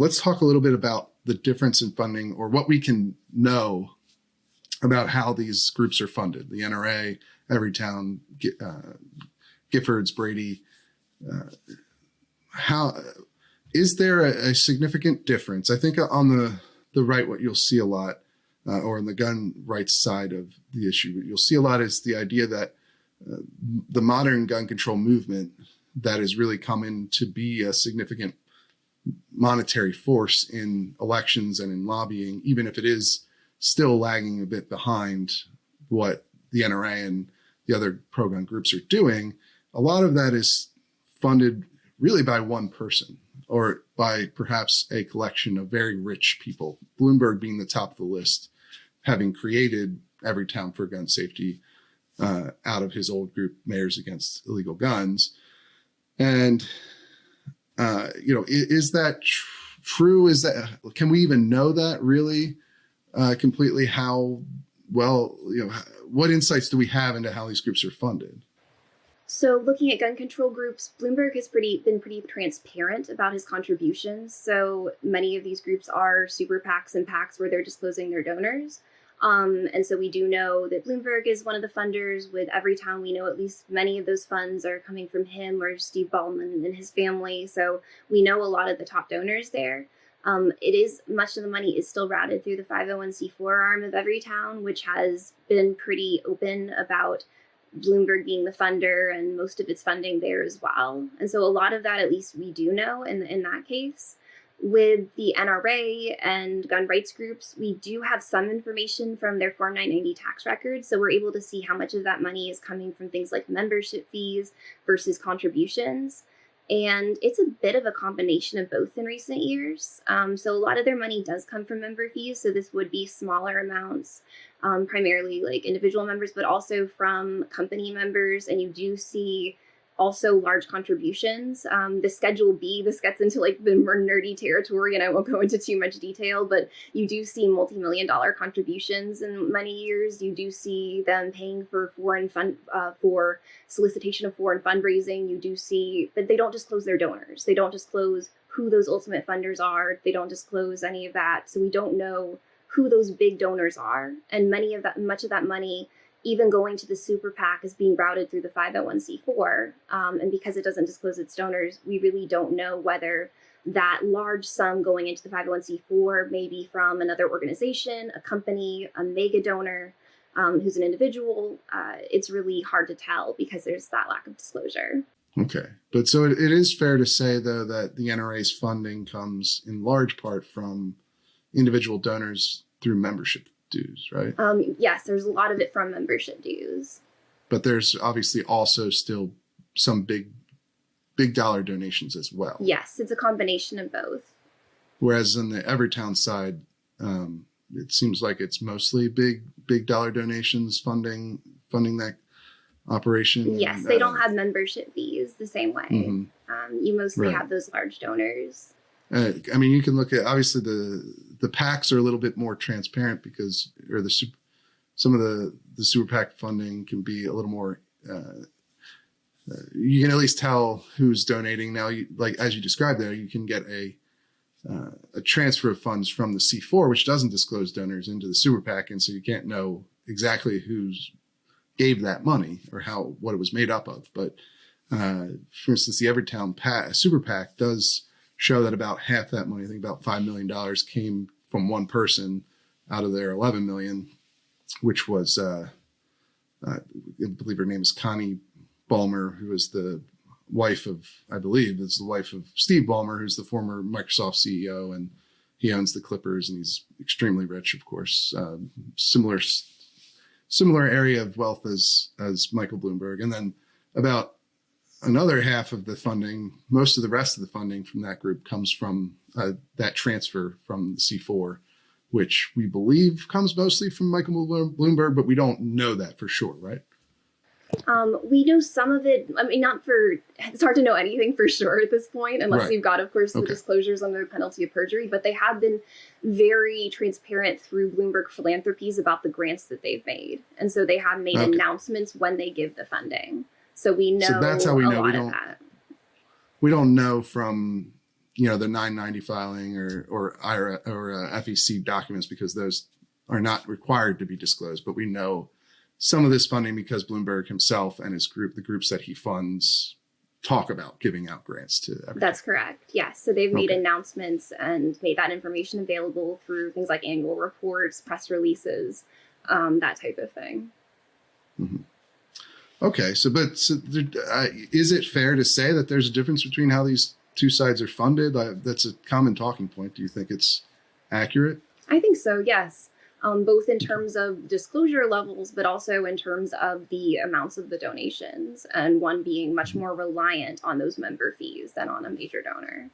let's talk a little bit about the difference in funding, or what we can know about how these groups are funded. The NRA, Everytown, Giffords, Brady. How is there a significant difference? I think on the right, what you'll see a lot, or on the gun rights side of the issue, what you'll see a lot is the idea that the modern gun control movement that has really come in to be a significant monetary force in elections and in lobbying, even if it is still lagging a bit behind what the NRA and the other pro-gun groups are doing. A lot of that is funded really by one person, or by perhaps a collection of very rich people, Bloomberg being the top of the list, having created Everytown for gun safety out of his old group, Mayors Against Illegal Guns. And, is that true? Is that, can we even know that really completely how well, what insights do we have into how these groups are funded? So looking at gun control groups, Bloomberg has been pretty transparent about his contributions. So many of these groups are super PACs and PACs where they're disclosing their donors. And so we do know that Bloomberg is one of the funders. With Everytown, we know at least many of those funds are coming from him or Steve Ballman and his family. So we know a lot of the top donors there. Much of the money is still routed through the 501c4 arm of Everytown, which has been pretty open about Bloomberg being the funder and most of its funding there as well. And so a lot of that, at least we do know in that case. With the NRA and gun rights groups, we do have some information from their Form 990 tax records. So we're able to see how much of that money is coming from things like membership fees versus contributions. And it's a bit of a combination of both in recent years. So a lot of their money does come from member fees. So this would be smaller amounts, primarily like individual members, but also from company members. And you do see also large contributions. The Schedule B, this gets into like the more nerdy territory, and I won't go into too much detail, but you do see multi-million-dollar contributions in many years. You do see them paying for for solicitation of foreign fundraising. You do see that they don't disclose their donors. They don't disclose who those ultimate funders are. They don't disclose any of that. So we don't know who those big donors are. And much of that money, even going to the super PAC, is being routed through the 501c4. And because it doesn't disclose its donors, we really don't know whether that large sum going into the 501c4 may be from another organization, a company, a mega donor, who's an individual. It's really hard to tell because there's that lack of disclosure. Okay. But so it is fair to say, though, that the NRA's funding comes in large part from individual donors through membership dues, right? Yes, there's a lot of it from membership dues. But there's obviously also still some big dollar donations as well. Yes, it's a combination of both. Whereas on the Everytown side, it seems like it's mostly big dollar donations funding that operation. Yes, they don't have membership fees the same way. Mm-hmm. You mostly have those large donors. I mean, you can look at, obviously the PACs are a little bit more transparent because, or some of the super PAC funding can be a little more, you can at least tell who's donating. Now, like as you described there, you can get a transfer of funds from the C4, which doesn't disclose donors, into the super PAC. And so you can't know exactly who's gave that money or what it was made up of. But for instance, the Everytown super PAC does show that about half that money, I think about $5 million, came from one person out of their 11 million, which was, I believe her name is Connie Ballmer, who is the wife of, I believe is the wife of Steve Ballmer, who's the former Microsoft CEO, and he owns the Clippers, and he's extremely rich, of course, similar area of wealth as Michael Bloomberg. And then about another half of the funding, most of the rest of the funding from that group comes from that transfer from the C4, which we believe comes mostly from Michael Bloomberg, but we don't know that for sure, right? We know some of it. I mean, it's hard to know anything for sure at this point, unless you've got, of course, the disclosures under the penalty of perjury. But they have been very transparent through Bloomberg Philanthropies about the grants that they've made. And so they have made announcements when they give the funding. So we know. So that's how we know. We don't know from the 990 filing or IRA or FEC documents, because those are not required to be disclosed. But we know some of this funding because Bloomberg himself and his group, the groups that he funds, talk about giving out grants to everyone. That's correct. Yes. So they've made Okay. announcements and made that information available through things like annual reports, press releases, that type of thing. Mm-hmm. Okay. Is it fair to say that there's a difference between how these two sides are funded? That's a common talking point. Do you think it's accurate? I think so, yes. Both in terms of disclosure levels, but also in terms of the amounts of the donations, and one being much more reliant on those member fees than on a major donor.